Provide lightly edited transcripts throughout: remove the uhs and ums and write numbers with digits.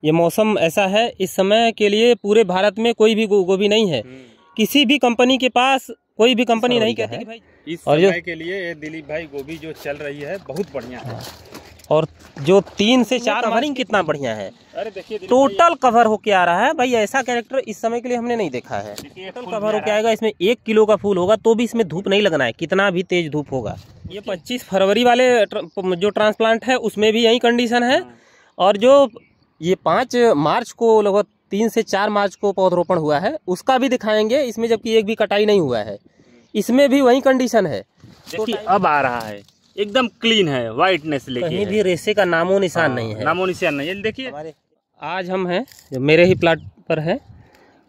ये मौसम ऐसा है, इस समय के लिए पूरे भारत में कोई भी गोभी नहीं है। किसी भी कंपनी के पास कोई भी कंपनी नहीं कहती कि भाई इस समय के लिए ये दिलीप भाई गोभी जो चल रही है बहुत बढ़िया है। और जो 3 से 4 कवरिंग कितना बढ़िया है। अरे देखिए टोटल कवर होके आ रहा है भाई, ऐसा कैरेक्टर इस समय के लिए हमने नहीं देखा है। टोटल कवर होके आएगा, इसमें 1 किलो का फूल होगा तो भी इसमें धूप नहीं लगना है, कितना भी तेज धूप होगा। ये 25 फरवरी वाले जो ट्रांसप्लांट है उसमें भी यही कंडीशन है। और जो ये 5 मार्च को लगभग 3 से 4 मार्च को पौधरोपण हुआ है उसका भी दिखाएंगे, इसमें जबकि एक भी कटाई नहीं हुआ है, इसमें भी वही कंडीशन है। देखिए अब आ रहा है, एकदम क्लीन है, व्हाइटनेस लेके कहीं भी रेशे का नामो निशान नहीं है, नामो निशान नहीं है। देखिए आज हम हैं जो मेरे ही प्लाट पर है,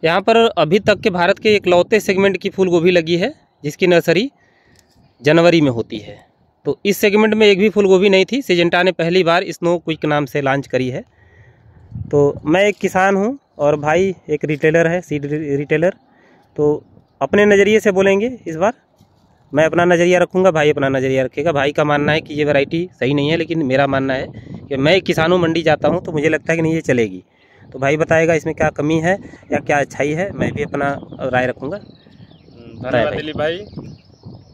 यहाँ पर अभी तक के भारत के इकलौते सेगमेंट की फूल गोभी लगी है जिसकी नर्सरी जनवरी में होती है। तो इस सेगमेंट में एक भी फूल गोभी नहीं थी। सिजेंटा ने पहली बार स्नो क्विक नाम से लॉन्च करी है। तो मैं एक किसान हूँ और भाई एक रिटेलर है, सीड रिटेलर। तो अपने नज़रिए से बोलेंगे इस बार, मैं अपना नज़रिया रखूँगा, भाई अपना नज़रिया रखेगा। भाई का मानना है कि ये वैरायटी सही नहीं है, लेकिन मेरा मानना है कि मैं एक किसानों मंडी जाता हूँ तो मुझे लगता है कि नहीं ये चलेगी। तो भाई बताएगा इसमें क्या कमी है या क्या अच्छाई है, मैं भी अपना राय रखूँगा। धन्यवाद दिलीप भाई।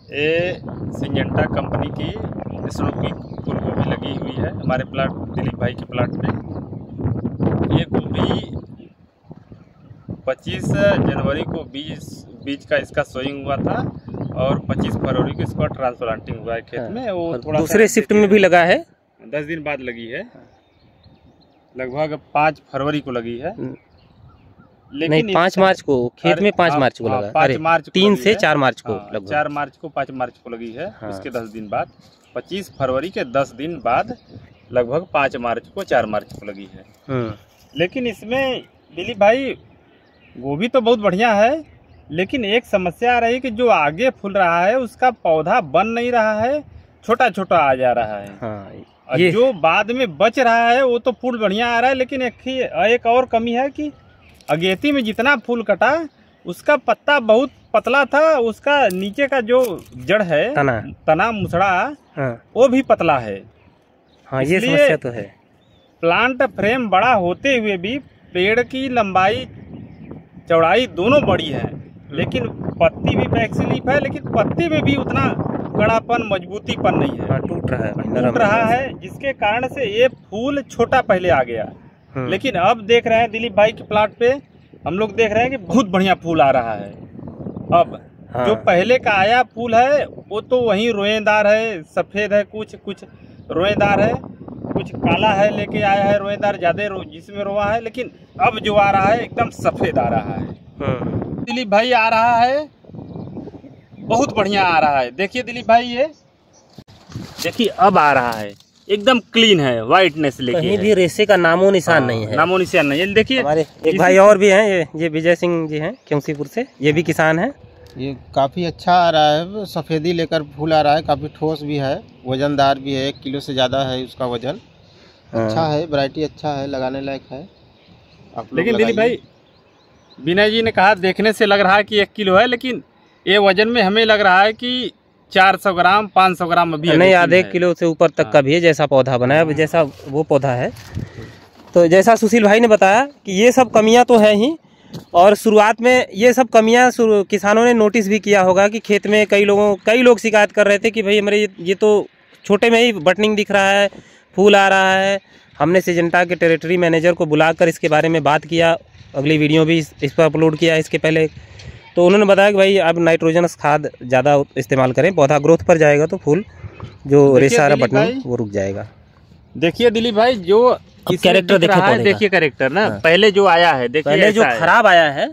ये सिंजेंटा कंपनी की स्नो क्विक फूल गोभी लगी हुई है हमारे प्लाट, दिलीप भाई के प्लाट पे। ये गोभी 25 जनवरी को बीज का इसका सोइंग हुआ था और 25 फरवरी को इसका ट्रांसप्लांटिंग हुआ है खेत में। वो थोड़ा दूसरे शिफ्ट में भी लगा है, 10 दिन बाद लगी है, लगभग 5 फरवरी को लगी है। लेकिन नहीं, 5 मार्च को खेत में 5 मार्च को लगा। 5 मार्च 3 से 4 मार्च को लगभग 4 मार्च को 5 मार्च को लगी है। उसके 10 दिन बाद 25 फरवरी के 10 दिन बाद लगभग 5 मार्च को 4 मार्च को लगी है। लेकिन इसमें दिलीप भाई गोभी तो बहुत बढ़िया है, लेकिन एक समस्या आ रही है कि जो आगे फूल रहा है उसका पौधा बन नहीं रहा है, छोटा छोटा आ जा रहा है। और जो बाद में बच रहा है वो तो फूल बढ़िया आ रहा है। लेकिन एक और कमी है कि अगेती में जितना फूल कटा उसका पत्ता बहुत पतला था, उसका नीचे का जो जड़ है तना मुसड़ा वो भी पतला है। ये समस्या तो है। प्लांट फ्रेम बड़ा होते हुए भी पेड़ की लंबाई चौड़ाई दोनों बड़ी है, लेकिन पत्ती भी बैक स्लीप है, लेकिन पत्ती में भी उतना कड़ापन मजबूतीपन नहीं है, टूट रहा है जिसके कारण से ये फूल छोटा पहले आ गया। लेकिन अब देख रहे हैं दिलीप भाई के प्लाट पे हम लोग देख रहे हैं कि बहुत बढ़िया फूल आ रहा है। अब जो पहले का आया फूल है वो तो वही रोएदार है, सफेद है, कुछ रोएदार है, कुछ काला है, लेके आया है रोएदार ज्यादा जिसमें रोआ है। लेकिन अब जो आ रहा है एकदम सफेद आ रहा है। दिलीप भाई आ रहा है, बहुत बढ़िया आ रहा है। देखिए दिलीप भाई, ये देखिए अब आ रहा है, एकदम क्लीन है, व्हाइटनेस लेके कहीं भी रेशे का नामो निशान नहीं है, नामो निशान नहीं है। देखिए हमारे एक भाई और भी हैं, ये विजय सिंह जी हैं क्योंसीपुर से, ये भी किसान हैं। ये काफ़ी अच्छा आ रहा है, सफ़ेदी लेकर फूल आ रहा है, काफ़ी ठोस भी है, वजनदार भी है, 1 किलो से ज़्यादा है उसका वजन। अच्छा है, वैरायटी अच्छा है, लगाने लायक है। लेकिन दिलीप भाई विनय जी ने कहा देखने से लग रहा है कि 1 किलो है, लेकिन ये वजन में हमें लग रहा है कि 400 ग्राम 500 ग्राम अभी नहीं, आधे किलो से ऊपर तक का भी है, जैसा पौधा बना है जैसा वो पौधा है। तो जैसा सुशील भाई ने बताया कि ये सब कमियां तो है ही, और शुरुआत में ये सब कमियां किसानों ने नोटिस भी किया होगा कि खेत में कई लोग शिकायत कर रहे थे कि भाई हमारे ये तो छोटे में ही बटनिंग दिख रहा है, फूल आ रहा है। हमने सिजेंटा के टेरिटरी मैनेजर को बुलाकर इसके बारे में बात किया, अगली वीडियो भी इस पर अपलोड किया इसके पहले। तो उन्होंने बताया कि भाई अब नाइट्रोजनस खाद ज़्यादा इस्तेमाल करें, पौधा ग्रोथ पर जाएगा तो फूल जो रेशा बटनिंग वो रुक जाएगा। देखिए दिलीप भाई, जो कैरेक्टर देखिए कैरेक्टर ना पहले जो आया है, देखिए पहले जो खराब आया है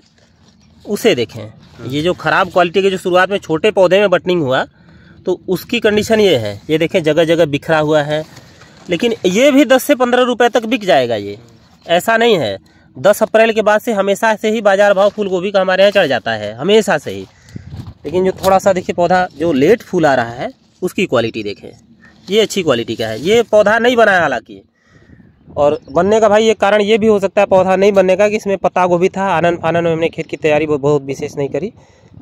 उसे देखें। ये जो खराब क्वालिटी के जो शुरुआत में छोटे पौधे में बटनिंग हुआ तो उसकी कंडीशन ये है, ये देखें जगह जगह बिखरा हुआ है। लेकिन ये भी 10 से 15 रुपए तक बिक जाएगा, ये ऐसा नहीं है। 10 अप्रैल के बाद से हमेशा से ही बाजार भाव फूल गोभी का हमारे यहाँ चढ़ जाता है, हमेशा से ही। लेकिन जो थोड़ा सा देखिए पौधा जो लेट फूल आ रहा है उसकी क्वालिटी देखें, ये अच्छी क्वालिटी का है। ये पौधा नहीं बना है हालांकि, और बनने का भाई एक कारण ये भी हो सकता है पौधा नहीं बनने का कि इसमें पत्ता गोभी था, आनन फानन में हमने खेत की तैयारी बहुत विशेष नहीं करी,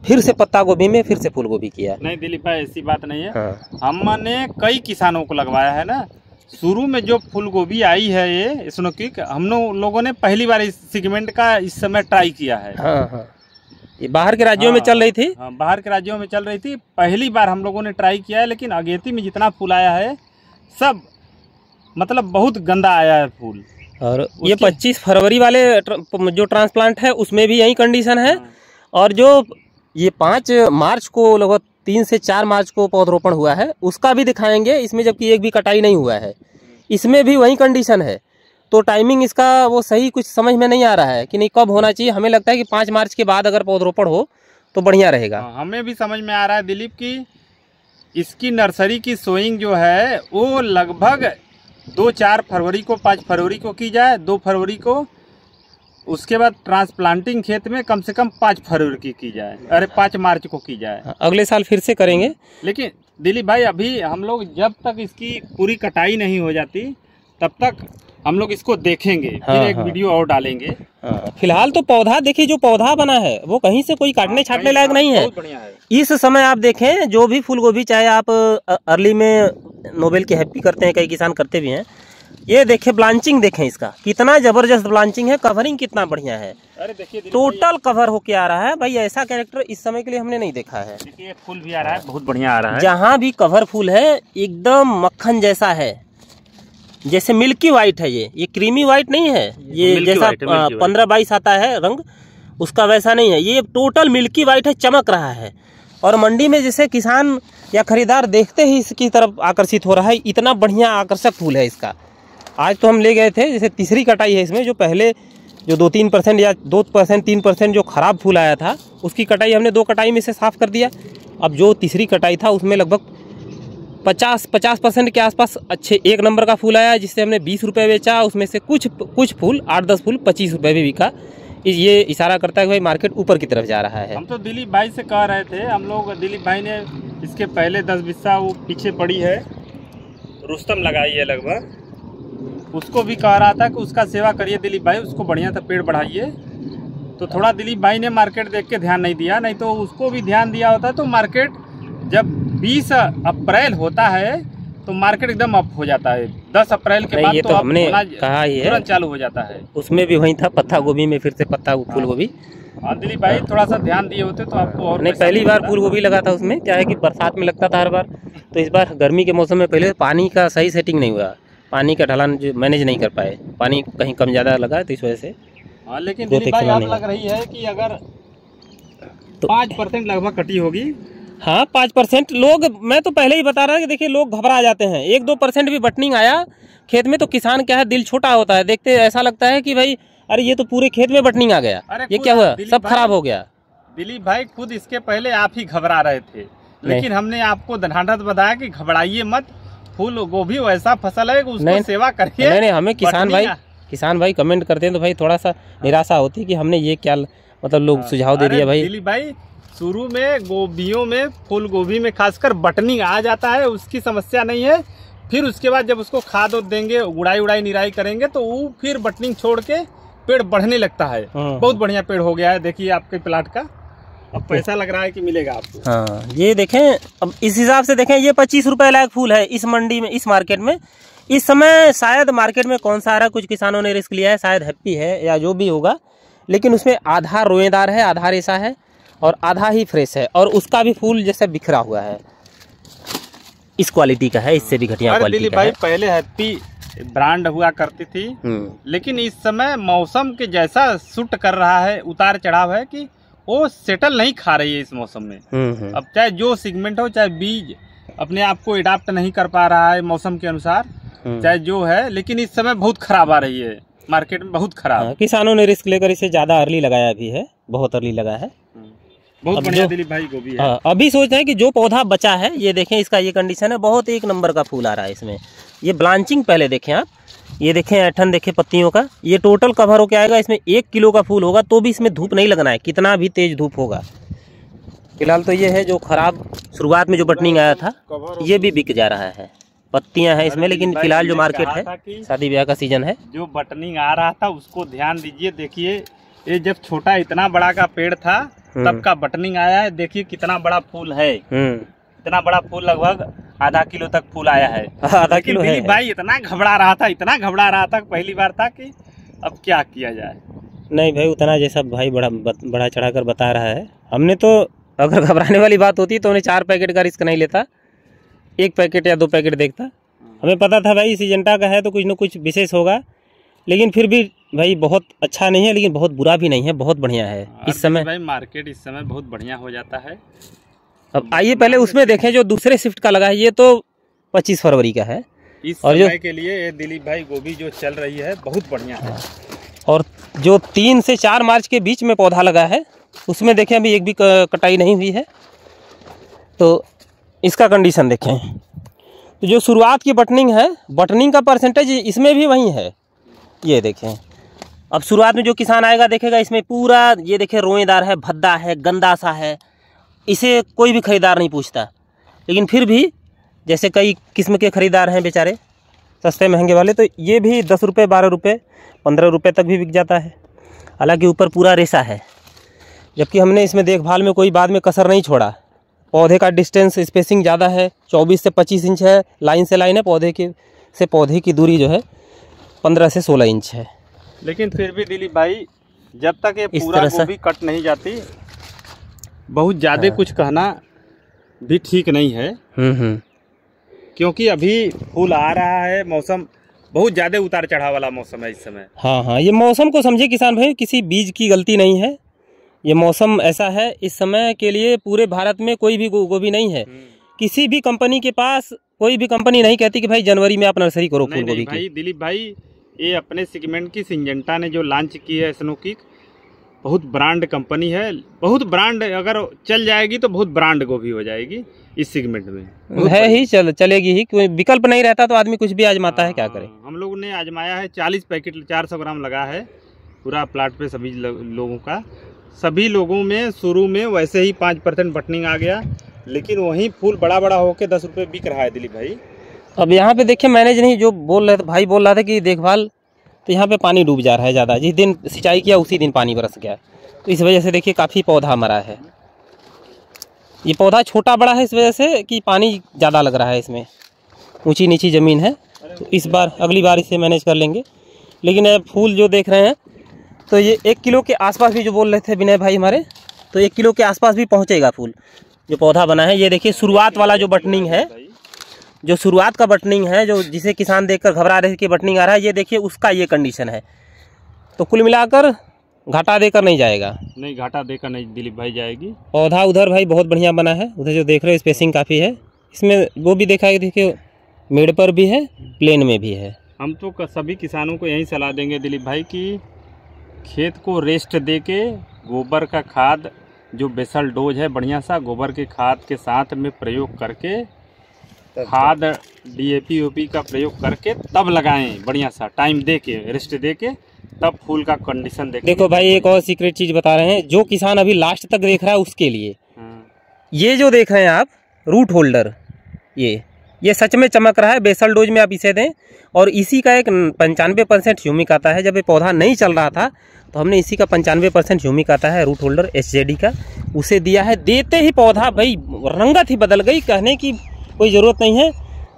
फिर से पत्ता गोभी में फिर से फूल गोभी किया। नहीं दिलीप भाई ऐसी बात नहीं है। हमने कई किसानों को लगवाया है ना, शुरू में जो फूल गोभी आई है ये स्नोकिक, हम लोगों ने पहली बार इस सेगमेंट का इस समय ट्राई किया है। हाँ हाँ, ये बाहर के राज्यों में चल रही थी। हाँ, बाहर के राज्यों में चल रही थी, पहली बार हम लोगों ने ट्राई किया है। लेकिन अगेती में जितना फूल आया है सब मतलब बहुत गंदा आया है फूल। और ये 25 फरवरी वाले जो ट्रांसप्लांट है उसमें भी यही कंडीशन है। और जो ये 5 मार्च को लगभग 3 से 4 मार्च को पौधरोपण हुआ है उसका भी दिखाएंगे इसमें, जबकि एक भी कटाई नहीं हुआ है। इसमें भी वही कंडीशन है। तो टाइमिंग इसका वो सही कुछ समझ में नहीं आ रहा है कि नहीं कब होना चाहिए। हमें लगता है कि 5 मार्च के बाद अगर पौधरोपण हो तो बढ़िया रहेगा। हमें भी समझ में आ रहा है दिलीप की इसकी नर्सरी की सोइंग जो है वो लगभग 2-4 फरवरी को, 5 फरवरी को की जाए, 2 फरवरी को। उसके बाद ट्रांसप्लांटिंग खेत में कम से कम 5 फरवरी की जाए, अरे 5 मार्च को की जाए। अगले साल फिर से करेंगे। लेकिन दिलीप भाई अभी हम लोग जब तक इसकी पूरी कटाई नहीं हो जाती तब तक हम लोग इसको देखेंगे। फिर एक वीडियो और डालेंगे। फिलहाल तो पौधा देखिए, जो पौधा बना है वो कहीं से कोई काटने छाटने लायक नहीं है। बहुत बढ़िया है। इस समय आप देखें जो भी फूल गोभी, चाहे आप अर्ली में नोबेल की हैप्पी करते हैं, कई किसान करते भी हैं, ये देखें ब्लांचिंग देखें इसका कितना जबरदस्त ब्लांचिंग है, कवरिंग कितना बढ़िया है। अरे देखिए टोटल कवर होके आ रहा है भाई। ऐसा कैरेक्टर इस समय के लिए हमने नहीं देखा है। देखिए फूल भी आ रहा है, बहुत बढ़िया आ रहा है। जहाँ भी कवर फूल है एकदम मक्खन जैसा है, जैसे मिल्की व्हाइट है। ये क्रीमी व्हाइट नहीं है, ये जैसा 15-22 आता है रंग उसका वैसा नहीं है। ये टोटल मिल्की व्हाइट है, चमक रहा है। और मंडी में जैसे किसान या खरीदार देखते ही इसकी तरफ आकर्षित हो रहा है। इतना बढ़िया आकर्षक फूल है इसका। आज तो हम ले गए थे, जैसे तीसरी कटाई है इसमें। जो पहले जो 2-3% या 2% 3% जो खराब फूल आया था उसकी कटाई हमने 2 कटाई में से साफ कर दिया। अब जो तीसरी कटाई था उसमें लगभग 50% के आसपास अच्छे 1 नंबर का फूल आया, जिससे हमने 20 रुपये बेचा। उसमें से कुछ फूल 8-10 फूल 25 रुपये भी बिका। ये इशारा करता है कि भाई मार्केट ऊपर की तरफ जा रहा है। हम तो दिलीप भाई से कह रहे थे, हम लोग दिलीप भाई ने इसके पहले 10 बिस्सा वो पीछे पड़ी है रुस्तम लगाई है लगभग, उसको भी कह रहा था कि उसका सेवा करिए दिलीप भाई, उसको बढ़िया सा पेड़ बढ़ाइए। तो थोड़ा दिलीप भाई ने मार्केट देख के ध्यान नहीं दिया, नहीं तो उसको भी ध्यान दिया होता। तो मार्केट जब 20 अप्रैल होता है तो मार्केट एकदम अप हो जाता है। 10 अप्रैल के बाद तो हमने कहा ही है, तुरंत चालू हो जाता है। उसमें भी वही था, पत्ता गोभी में फिर से पत्ता फूल गोभी। हाँ दिलीप भाई थोड़ा सा ध्यान दिए होते तो आपको और नहीं, पहली बार फूल गोभी लगा था। उसमें क्या है कि बरसात में लगता था हर बार, तो इस बार गर्मी के मौसम में पहले पानी का सही सेटिंग नहीं हुआ, पानी का ढलान जो मैनेज नहीं कर पाए, पानी कहीं कम ज़्यादा लगा तो इस वजह से। हाँ लेकिन दिलीप भाई आप लग रही है कि अगर तो 5% लगभग कटी होगी। हाँ 5% लोग, मैं तो पहले ही बता रहा कि देखिए लोग घबरा जाते हैं। 1-2% भी बटनिंग आया खेत में तो किसान क्या है, दिल छोटा होता है, देखते ऐसा लगता है कि भाई अरे ये तो पूरे खेत में बटनिंग आ गया, ये क्या हुआ, सब खराब हो गया। दिलीप भाई खुद इसके पहले आप ही घबरा रहे थे, लेकिन हमने आपको ढांढस बताया कि घबराइए मत, फूल गोभी वैसा फसल है उसको सेवा करिए। नहीं, हमें किसान भाई कमेंट करते हैं तो भाई थोड़ा सा निराशा होती है कि हमने ये क्या मतलब लोग सुझाव दे दिया। भाई दिलीप भाई शुरू में गोभियों में, फूल गोभी में खासकर बटनिंग आ जाता है, उसकी समस्या नहीं है। फिर उसके बाद जब उसको खाद देंगे, उड़ाई निराई करेंगे तो वो फिर बटनिंग छोड़ के पेड़ बढ़ने लगता है। बहुत बढ़िया पेड़ हो गया है, देखिए आपके प्लाट का। अब पैसा लग रहा है कि मिलेगा आपको। हाँ ये देखें, अब इस हिसाब से देखें, ये 25 रुपये लायक फूल है इस मंडी में, इस मार्केट में। इस समय शायद मार्केट में कौन सा आ रहा है, कुछ किसानों ने रिस्क लिया है, शायद हैप्पी है या जो भी होगा, लेकिन उसमें आधा रोएदार है, आधा रेसा है और आधा ही फ्रेश है। और उसका भी फूल जैसे बिखरा हुआ है, इस क्वालिटी का है, इससे भी घटिया क्वालिटी का है। पहले हैप्पी ब्रांड हुआ करती थी, लेकिन इस समय मौसम के जैसा सूट कर रहा है, उतार चढ़ाव है कि वो सेटल नहीं खा रही है इस मौसम में। अब चाहे जो सेगमेंट हो, चाहे बीज अपने आप को अडाप्ट नहीं कर पा रहा है मौसम के अनुसार, चाहे जो है, लेकिन इस समय बहुत खराब आ रही है मार्केट में, बहुत खराब। किसानों ने रिस्क लेकर इसे ज्यादा अर्ली लगाया भी है, बहुत अर्ली लगा है। बहुत बढ़िया दिलीप भाई गोभी है। अभी सोचते हैं कि जो पौधा बचा है, ये देखें इसका ये कंडीशन है, बहुत 1 नंबर का फूल आ रहा है इसमें। ये ब्लांचिंग पहले देखें आप, ये देखें ऐठन देखें पत्तियों का, ये टोटल कवर होके आएगा। इसमें 1 किलो का फूल होगा तो भी इसमें धूप नहीं लगना है, कितना भी तेज धूप होगा। फिलहाल तो ये है जो खराब शुरुआत में जो बटनिंग आया था, ये भी बिक जा रहा है, पत्तियां हैं इसमें। लेकिन फिलहाल जो मार्केट है, शादी ब्याह का सीजन है, जो बटनिंग आ रहा था उसको ध्यान दीजिए। देखिए ये जब छोटा इतना बड़ा का पेड़ था तब का बटनिंग आया है, देखिए कितना बड़ा फूल है। इतना बड़ा फूल लगभग आधा किलो तक फूल आया है। आधा किलो है भाई इतना घबरा रहा था पहली बार था कि अब क्या किया जाए। नहीं भाई, उतना जैसा भाई बड़ा चढ़ा कर बता रहा है, हमने तो अगर घबराने वाली बात होती तो उन्हें 4 पैकेट का रिस्क नहीं लेता, 1 पैकेट या 2 पैकेट देखता। हमें पता था भाई सिजेंटा का है तो कुछ न कुछ विशेष होगा, लेकिन फिर भी भाई बहुत अच्छा नहीं है, लेकिन बहुत बुरा भी नहीं है, बहुत बढ़िया है इस समय। भाई मार्केट इस समय बहुत बढ़िया हो जाता है। अब आइए पहले उसमें देखें जो दूसरे शिफ्ट का लगा है, ये तो 25 फरवरी का है। इस और समय के लिए ये दिलीप भाई गोभी जो चल रही है बहुत बढ़िया है। और जो 3 से 4 मार्च के बीच में पौधा लगा है उसमें देखें अभी एक भी कटाई नहीं हुई है। तो इसका कंडीशन देखें, तो जो शुरुआत की बटनिंग है, बटनिंग का परसेंटेज इसमें भी वही है। ये देखें, अब शुरुआत में जो किसान आएगा देखेगा इसमें पूरा ये देखें रोएदार है, भद्दा है, गंदा सा है, इसे कोई भी खरीदार नहीं पूछता। लेकिन फिर भी जैसे कई किस्म के खरीदार हैं बेचारे सस्ते महंगे वाले, तो ये भी 10 रुपये, 12 रुपये, 15 रुपये तक भी बिक जाता है। हालांकि ऊपर पूरा रेसा है, जबकि हमने इसमें देखभाल में कोई बाद में कसर नहीं छोड़ा। पौधे का डिस्टेंस स्पेसिंग ज़्यादा है, 24 से 25 इंच है, लाइन से लाइन है, पौधे की दूरी जो है 15 से 16 इंच है। लेकिन फिर भी दिलीप भाई जब तक ये पूरा गोभी कट नहीं जाती, बहुत ज़्यादा कुछ कहना भी ठीक नहीं है। क्योंकि अभी फूल आ रहा है, मौसम बहुत ज़्यादा उतार चढ़ाव वाला मौसम है इस समय। हाँ, ये मौसम को समझे किसान भाई, किसी बीज की गलती नहीं है। ये मौसम ऐसा है, इस समय के लिए पूरे भारत में कोई भी गोभी नहीं है। किसी भी कंपनी के पास कोई भी कंपनी नहीं कहती कि भाई जनवरी में आप नर्सरी करो फूल गोभी की। दिलीप भाई ये अपने सेगमेंट की सिंजेंटा ने जो लॉन्च की है स्नो किक, बहुत ब्रांड कंपनी है, बहुत ब्रांड अगर चल जाएगी तो बहुत ब्रांड गोभी हो जाएगी इस सेगमेंट में है ही, चलेगी ही, कोई विकल्प नहीं रहता तो आदमी कुछ भी आजमाता है, क्या करे। हम लोगों ने आजमाया है, 40 पैकेट 400 ग्राम लगा है पूरा प्लाट पे सभी लोगों का। सभी लोगों में शुरू में वैसे ही 5% बटनिंग आ गया, लेकिन वहीं फूल बड़ा होके 10 रुपये बिक रहा है दिलीप भाई। अब यहाँ पे देखिए मैनेज नहीं, जो बोल रहे थे भाई, बोल रहा था कि देखभाल, तो यहाँ पे पानी डूब जा रहा है ज़्यादा। जिस दिन सिंचाई किया उसी दिन पानी बरस गया, तो इस वजह से देखिए काफ़ी पौधा मरा है। ये पौधा छोटा बड़ा है इस वजह से कि पानी ज़्यादा लग रहा है इसमें, ऊंची नीची ज़मीन है। तो इस बार अगली बार इसे मैनेज कर लेंगे। लेकिन अब फूल जो देख रहे हैं तो ये 1 किलो के आसपास भी, जो बोल रहे थे विनय भाई हमारे, तो 1 किलो के आसपास भी पहुँचेगा फूल जो पौधा बना है। ये देखिए शुरुआत वाला जो बटनिंग है, जो शुरुआत का बटनिंग है, जो जिसे किसान देखकर घबरा रहे कि बटनिंग आ रहा है, ये देखिए उसका ये कंडीशन है। तो कुल मिलाकर घाटा देकर नहीं जाएगा, नहीं घाटा देकर नहीं दिलीप भाई जाएगी। पौधा उधर भाई बहुत बढ़िया बना है, उधर जो देख रहे हो स्पेसिंग काफ़ी है इसमें। वो भी देखा है, देखिए मेड़ पर भी है, प्लेन में भी है। हम तो सभी किसानों को यही सलाह देंगे दिलीप भाई कि खेत को रेस्ट दे के गोबर का खाद जो बेसल डोज है बढ़िया सा गोबर के खाद के साथ में प्रयोग करके, खाद DAP OP का प्रयोग करके तब लगाएं, बढ़िया सा टाइम दे के, रेस्ट दे के, तब फूल का कंडीशन देखो भाई एक और सीक्रेट चीज़ बता रहे हैं, जो किसान अभी लास्ट तक देख रहा है उसके लिए। ये जो देख रहे हैं आप रूट होल्डर, ये सच में चमक रहा है। बेसल डोज में आप इसे दें, और इसी का एक 95% ह्यूमिक आता है। जब ये पौधा नहीं चल रहा था तो हमने इसी का 95% ह्यूमिक आता है, रूट होल्डर SJD का, उसे दिया है। देते ही पौधा भाई रंगत ही बदल गई, कहने की कोई ज़रूरत नहीं है।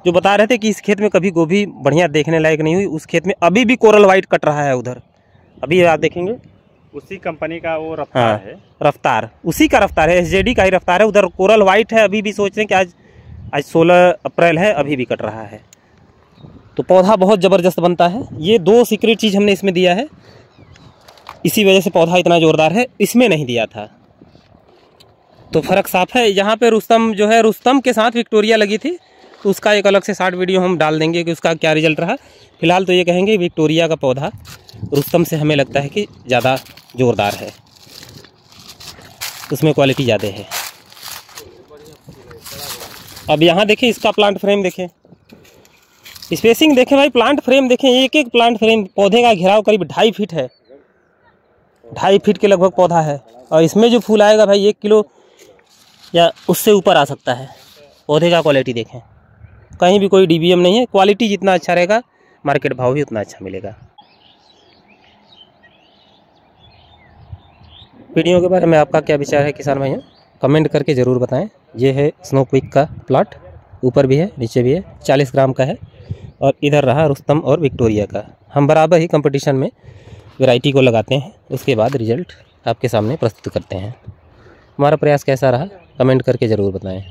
जो बता रहे थे कि इस खेत में कभी गोभी बढ़िया देखने लायक नहीं हुई, उस खेत में अभी भी कोरल वाइट कट रहा है उधर, अभी आप देखेंगे उसी कंपनी का वो रफ्तार है। रफ्तार उसी का रफ्तार है, SJD का ही रफ्तार है। उधर कोरल वाइट है, अभी भी सोच रहे हैं कि आज 16 अप्रैल है, अभी भी कट रहा है। तो पौधा बहुत ज़बरदस्त बनता है। ये 2 सीक्रेट चीज़ हमने इसमें दिया है, इसी वजह से पौधा इतना ज़ोरदार है, इसमें नहीं दिया था। तो फ़र्क साफ है। यहाँ पे रुस्तम जो है, रुस्तम के साथ विक्टोरिया लगी थी, तो उसका एक अलग से शॉर्ट वीडियो हम डाल देंगे कि उसका क्या रिजल्ट रहा। फिलहाल तो ये कहेंगे विक्टोरिया का पौधा रुस्तम से हमें लगता है कि ज़्यादा ज़ोरदार है, उसमें क्वालिटी ज़्यादा है। अब यहाँ देखें इसका प्लांट फ्रेम देखें, स्पेसिंग देखें भाई, प्लांट फ्रेम देखें, एक प्लांट फ्रेम, पौधे का घेराव करीब 2.5 फीट है, 2.5 फीट के लगभग पौधा है। और इसमें जो फूल आएगा भाई 1 किलो या उससे ऊपर आ सकता है। पौधे का क्वालिटी देखें, कहीं भी कोई DBM नहीं है। क्वालिटी जितना अच्छा रहेगा मार्केट भाव भी उतना अच्छा मिलेगा। वीडियो के बारे में आपका क्या विचार है किसान भाइयों, कमेंट करके ज़रूर बताएं। ये है स्नो क्विक का प्लॉट। ऊपर भी है नीचे भी है, 40 ग्राम का है। और इधर रहा रुस्तम और विक्टोरिया का। हम बराबर ही कंपटीशन में वैरायटी को लगाते हैं, उसके बाद रिजल्ट आपके सामने प्रस्तुत करते हैं। हमारा प्रयास कैसा रहा कमेंट करके ज़रूर बताएं।